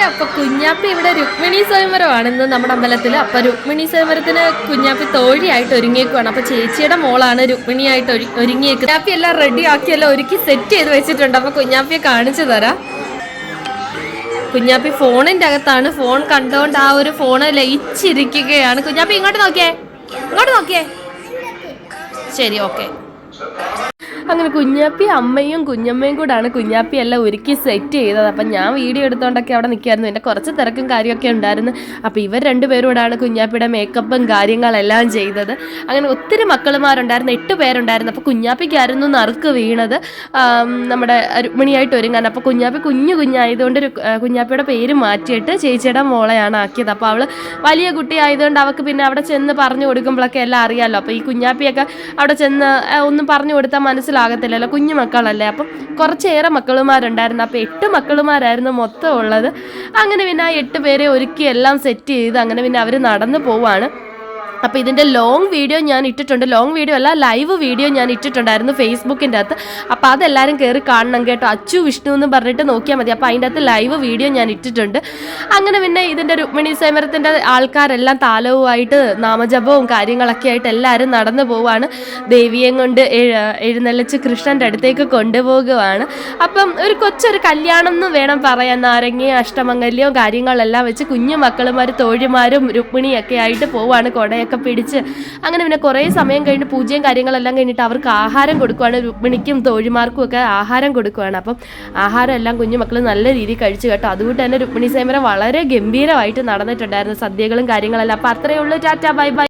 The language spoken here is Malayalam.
അപ്പൊ കുഞ്ഞാപ്പി ഇവിടെ രുക്മിണി സ്വയംവരമാണ് ഇന്ന് നമ്മുടെ അമ്പലത്തിൽ. അപ്പൊ രുക്മിണി സ്വയംവരത്തിന് കുഞ്ഞാപ്പി തോഴിയായിട്ട് ഒരുങ്ങിയേക്കുവാണ്. അപ്പൊ ചേച്ചിയുടെ മോളാണ് രുക്മിണിയായിട്ട് ഒരുങ്ങിയേക്കുന്നത്. കുഞ്ഞാപ്പി എല്ലാം റെഡി ആക്കിയെല്ലാം ഒരുക്കി സെറ്റ് ചെയ്ത് വെച്ചിട്ടുണ്ട്. അപ്പൊ കുഞ്ഞാപ്പിയെ കാണിച്ചു തരാം. കുഞ്ഞാപ്പി ഫോണിന്റെ അകത്താണ്. ഫോൺ കണ്ടുകൊണ്ട് ആ ഒരു ഫോണ് ലയിച്ചിരിക്കുകയാണ്. കുഞ്ഞാപ്പി ഇങ്ങോട്ട് നോക്കിയേ. ശരി, ഓക്കെ. അങ്ങനെ കുഞ്ഞാപ്പി അമ്മയും കുഞ്ഞമ്മയും കൂടാണ് കുഞ്ഞാപ്പി എല്ലാം ഒരുക്കി സെറ്റ് ചെയ്തത്. അപ്പം ഞാൻ വീഡിയോ എടുത്തോണ്ടൊക്കെ അവിടെ നിൽക്കായിരുന്നു. എൻ്റെ കുറച്ച് തിരക്കും കാര്യമൊക്കെ ഉണ്ടായിരുന്നു. അപ്പോൾ ഇവർ രണ്ടുപേരോടാണ് കുഞ്ഞാപ്പിയുടെ മേക്കപ്പും കാര്യങ്ങളെല്ലാം ചെയ്തത്. അങ്ങനെ ഒത്തിരി മക്കളുമാരുണ്ടായിരുന്നു, 8 പേരുണ്ടായിരുന്നു. അപ്പോൾ കുഞ്ഞാപ്പിക്കായിരുന്നു നറുക്ക് വീണത് നമ്മുടെ രുക്മിണിയായിട്ട് ഒരുങ്ങാൻ. അപ്പോൾ കുഞ്ഞാപ്പി കുഞ്ഞായതുകൊണ്ട് കുഞ്ഞാപ്പിയുടെ പേര് മാറ്റിയിട്ട് ചേച്ചിയുടെ മോളെയാണ് ആക്കിയത്. അപ്പോൾ അവൾ വലിയ കുട്ടി ആയതുകൊണ്ട് അവൾക്ക് പിന്നെ അവിടെ ചെന്ന് പറഞ്ഞു കൊടുക്കുമ്പോഴൊക്കെ എല്ലാം അറിയാമല്ലോ. അപ്പോൾ ഈ കുഞ്ഞാപ്പിയൊക്കെ അവിടെ ചെന്ന് ഒന്നും പറഞ്ഞു കൊടുത്താൽ മനസ്സിലാകത്തില്ലല്ലോ, കുഞ്ഞു മക്കളല്ലേ. അപ്പം കുറച്ചേറെ മക്കളുമാരുണ്ടായിരുന്നു. അപ്പോൾ 8 മക്കളുമാരായിരുന്നു മൊത്തം ഉള്ളത്. അങ്ങനെ പിന്നെ ആ 8 പേരെ ഒരുക്കി എല്ലാം സെറ്റ് ചെയ്ത് അങ്ങനെ പിന്നെ അവർ നടന്നു പോവാണ്. അപ്പോൾ ഇതിൻ്റെ ലോങ് വീഡിയോ ഞാൻ ഇട്ടിട്ടുണ്ട്. ലോങ് വീഡിയോ അല്ല, ലൈവ് വീഡിയോ ഞാൻ ഇട്ടിട്ടുണ്ടായിരുന്നു ഫേസ്ബുക്കിൻ്റെ അകത്ത്. അപ്പോൾ അതെല്ലാവരും കയറി കാണണം കേട്ടോ. അച്ചു വിഷ്ണു എന്ന് പറഞ്ഞിട്ട് നോക്കിയാൽ മതി. അപ്പോൾ അതിൻ്റെ അകത്ത് ലൈവ് വീഡിയോ ഞാൻ ഇട്ടിട്ടുണ്ട്. അങ്ങനെ പിന്നെ ഇതിൻ്റെ രുക്മിണി സ്വയംവരത്തിൻ്റെ ആൾക്കാരെല്ലാം താലവുമായിട്ട് നാമജപവും കാര്യങ്ങളൊക്കെ ആയിട്ട് എല്ലാവരും നടന്നു പോവുകയാണ്. ദേവിയെയും കൊണ്ട് എഴുന്നള്ളിച്ച് കൃഷ്ണൻ്റെ അടുത്തേക്ക് കൊണ്ടുപോകുകയാണ്. അപ്പം ഒരു കൊച്ചൊരു കല്യാണം എന്ന് വേണം പറയാൻ. നാരങ്ങയും അഷ്ടമംഗല്യവും കാര്യങ്ങളെല്ലാം വെച്ച് കുഞ്ഞു മക്കളുമാർ തോഴിമാരും രുക്മിണിയൊക്കെ ആയിട്ട് പോവുകയാണ്. കൊടയൊക്കെ പിടിച്ച് അങ്ങനെ പിന്നെ കുറേ സമയം കഴിഞ്ഞ് പൂജയും കാര്യങ്ങളെല്ലാം കഴിഞ്ഞിട്ട് അവർക്ക് ആഹാരം കൊടുക്കുവാണ്. രുക്മിണിക്കും തോഴിമാർക്കും ഒക്കെ ആഹാരം കൊടുക്കുവാണ്. അപ്പം ആഹാരം എല്ലാം കുഞ്ഞു മക്കൾ നല്ല രീതിയിൽ കഴിച്ചു കേട്ടോ. അതുകൊണ്ട് തന്നെ രുക്മിണി സ്വയംവരം വളരെ ഗംഭീരമായിട്ട് നടന്നിട്ടുണ്ടായിരുന്നു, സദ്യകളും കാര്യങ്ങളെല്ലാം. അപ്പം അത്രയേ ഉള്ളൂ. Tata, bye bye.